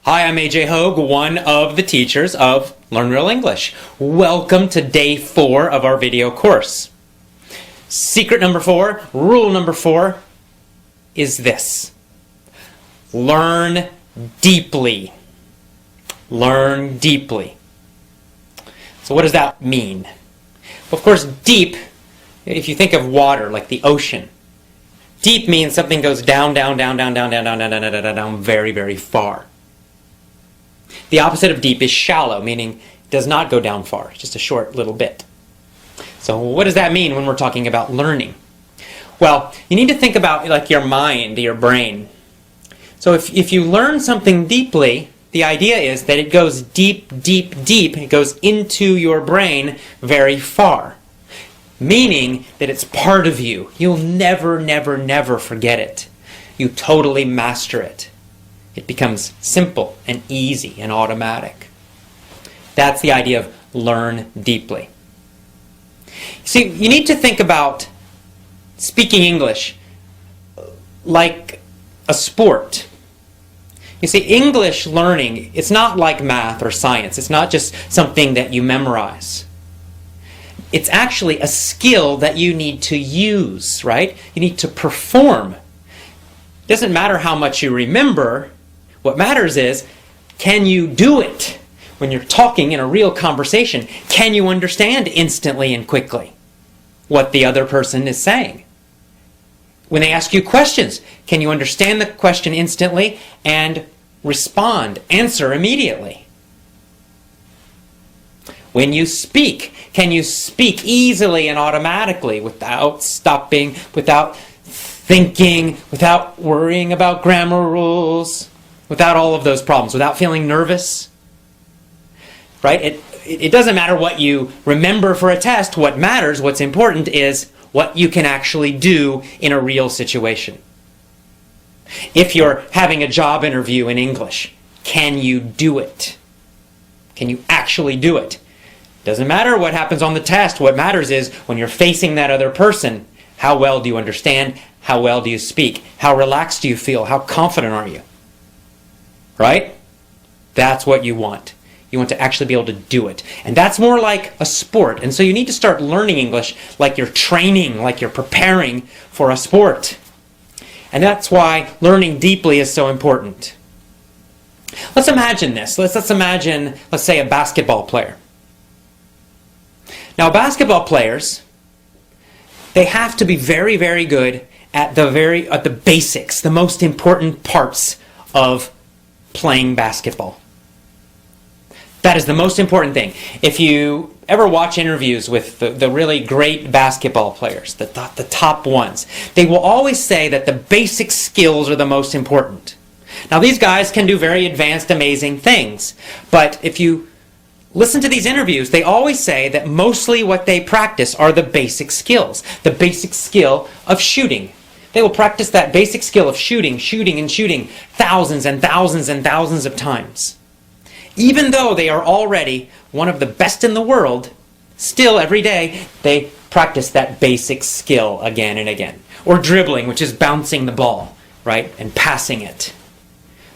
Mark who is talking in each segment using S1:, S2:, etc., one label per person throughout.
S1: Hi, I'm AJ Hogue, one of the teachers of Learn Real English. Welcome to day 4 of our video course. Secret number 4, rule number 4 is this. Learn deeply. Learn deeply. So what does that mean? Well, of course, deep, if you think of water, like the ocean, deep means something goes down, very, very far. The opposite of deep is shallow, meaning it does not go down far, just a short little bit. So what does that mean when we're talking about learning? Well, you need to think about like your mind, your brain. So if you learn something deeply, the idea is that it goes deep, deep, deep. It goes into your brain very far, meaning that it's part of you. You'll never, never, never forget it. You totally master it. It becomes simple and easy and automatic. That's the idea of learn deeply. See, you need to think about speaking English like a sport. You see, English learning, it's not like math or science. It's not just something that you memorize. It's actually a skill that you need to use, right? You need to perform. It doesn't matter how much you remember. What matters is, can you do it? When you're talking in a real conversation, can you understand instantly and quickly what the other person is saying? When they ask you questions, can you understand the question instantly and respond, answer immediately? When you speak, can you speak easily and automatically without stopping, without thinking, without worrying about grammar rules? Without all of those problems, without feeling nervous, right? It doesn't matter what you remember for a test. What matters, what's important, is what you can actually do in a real situation. If you're having a job interview in English, can you do it? Can you actually do it? Doesn't matter what happens on the test. What matters is when you're facing that other person, how well do you understand? How well do you speak? How relaxed do you feel? How confident are you? Right? That's what you want. You want to actually be able to do it. And that's more like a sport. And so you need to start learning English like you're training, like you're preparing for a sport. And that's why learning deeply is so important. Let's imagine this. Let's imagine, let's say, a basketball player. Now, basketball players, they have to be very, very good at the basics, the most important parts of playing basketball. That is the most important thing. If you ever watch interviews with the really great basketball players, the top ones, they will always say that the basic skills are the most important. Now, these guys can do very advanced, amazing things, but if you listen to these interviews, they always say that mostly what they practice are the basic skills. The basic skill of shooting. They will practice that basic skill of shooting thousands and thousands and thousands of times. Even though they are already one of the best in the world, still every day they practice that basic skill again and again. Or dribbling, which is bouncing the ball, right, and passing it.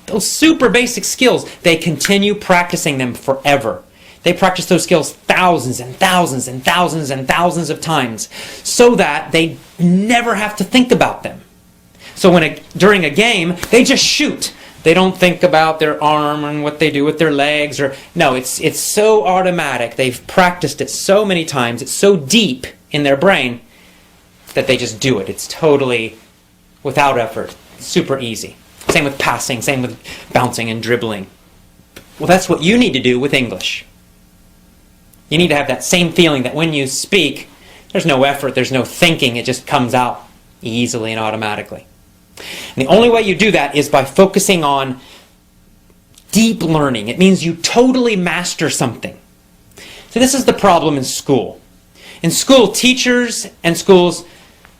S1: Those super basic skills, they continue practicing them forever. They practice those skills thousands and thousands and thousands and thousands of times so that they never have to think about them. So during a game, they just shoot. They don't think about their arm and what they do with their legs. No, it's so automatic. They've practiced it so many times. It's so deep in their brain that they just do it. It's totally without effort. Super easy. Same with passing. Same with bouncing and dribbling. Well, that's what you need to do with English. You need to have that same feeling that when you speak, there's no effort, there's no thinking, it just comes out easily and automatically. And the only way you do that is by focusing on deep learning. It means you totally master something. So this is the problem in school. In school, teachers and schools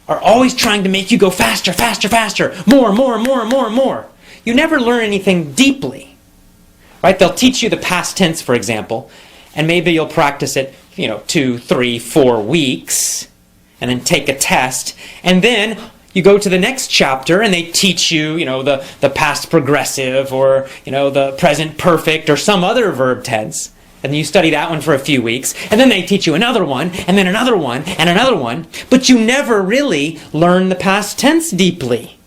S1: are always trying to make you go faster, faster, faster, more, more, more, more, more. You never learn anything deeply. Right? They'll teach you the past tense, for example, and maybe you'll practice it, 2, 3, 4 weeks, and then take a test, and then You go to the next chapter and they teach you, the past progressive or, the present perfect or some other verb tense. And you study that one for a few weeks. And then they teach you another one, and then another one, and another one. But you never really learn the past tense deeply.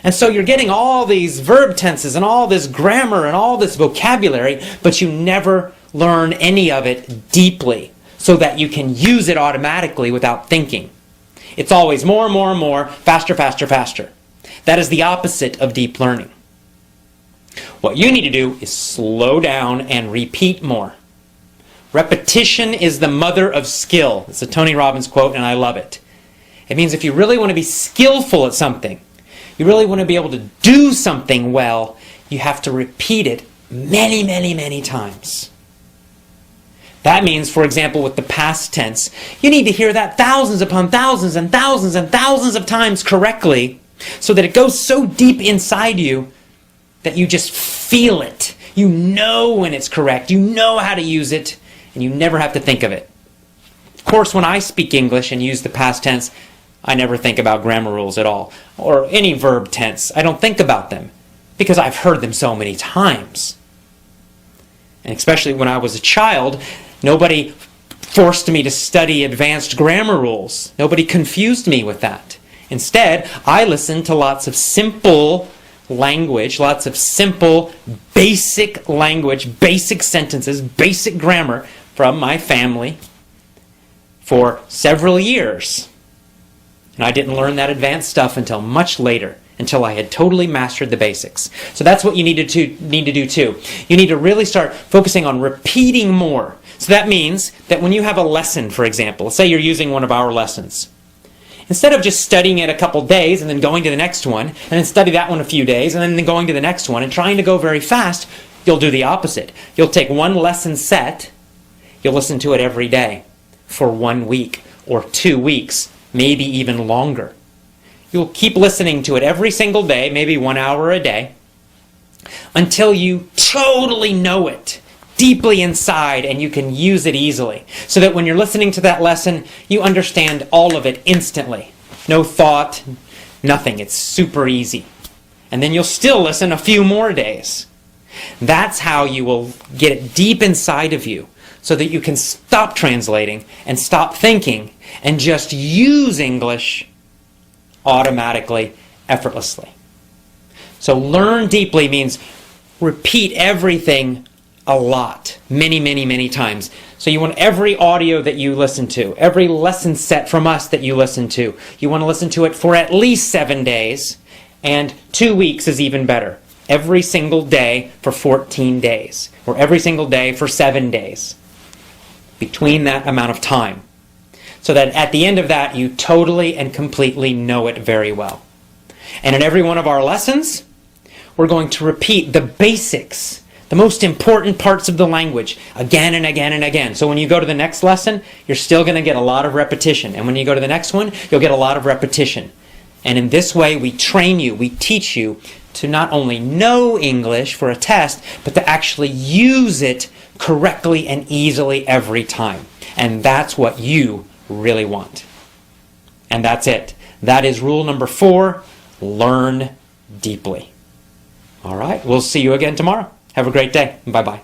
S1: And so you're getting all these verb tenses and all this grammar and all this vocabulary, but you never learn any of it deeply so that you can use it automatically without thinking. It's always more, more, more, faster, faster, faster. That is the opposite of deep learning. What you need to do is slow down and repeat more. Repetition is the mother of skill. It's a Tony Robbins quote, and I love it. It means if you really want to be skillful at something, you really want to be able to do something well, you have to repeat it many, many, many times. That means, for example, with the past tense, you need to hear that thousands upon thousands and thousands and thousands of times correctly so that it goes so deep inside you that you just feel it. You know when it's correct. You know how to use it, and you never have to think of it. Of course, when I speak English and use the past tense, I never think about grammar rules at all, or any verb tense. I don't think about them because I've heard them so many times. And especially when I was a child, nobody forced me to study advanced grammar rules. Nobody confused me with that. Instead, I listened to lots of simple language, lots of simple, basic language, basic sentences, basic grammar from my family for several years. And I didn't learn that advanced stuff until much later, until I had totally mastered the basics. So that's what you need to do too. You need to really start focusing on repeating more. So that means that when you have a lesson, for example, let's say you're using one of our lessons, instead of just studying it a couple days and then going to the next one, and then study that one a few days, and then going to the next one, and trying to go very fast, you'll do the opposite. You'll take one lesson set, you'll listen to it every day for 1 week or 2 weeks, maybe even longer. You'll keep listening to it every single day, maybe 1 hour a day, until you totally know it deeply inside and you can use it easily. So that when you're listening to that lesson, you understand all of it instantly. No thought, nothing. It's super easy. And then you'll still listen a few more days. That's how you will get it deep inside of you so that you can stop translating and stop thinking and just use English automatically, effortlessly. So learn deeply means repeat everything a lot, many, many, many times. So you want every audio that you listen to, every lesson set from us that you listen to, you want to listen to it for at least 7 days, and 2 weeks is even better. Every single day for 14 days, or every single day for 7 days, between that amount of time. So that at the end of that, you totally and completely know it very well. And in every one of our lessons, we're going to repeat the basics, the most important parts of the language, again and again and again. So when you go to the next lesson, you're still going to get a lot of repetition. And when you go to the next one, you'll get a lot of repetition. And in this way, we train you, we teach you to not only know English for a test, but to actually use it correctly and easily every time. And that's what you really want. And that's it. That is rule number 4, learn deeply. All right, we'll see you again tomorrow. Have a great day. Bye-bye.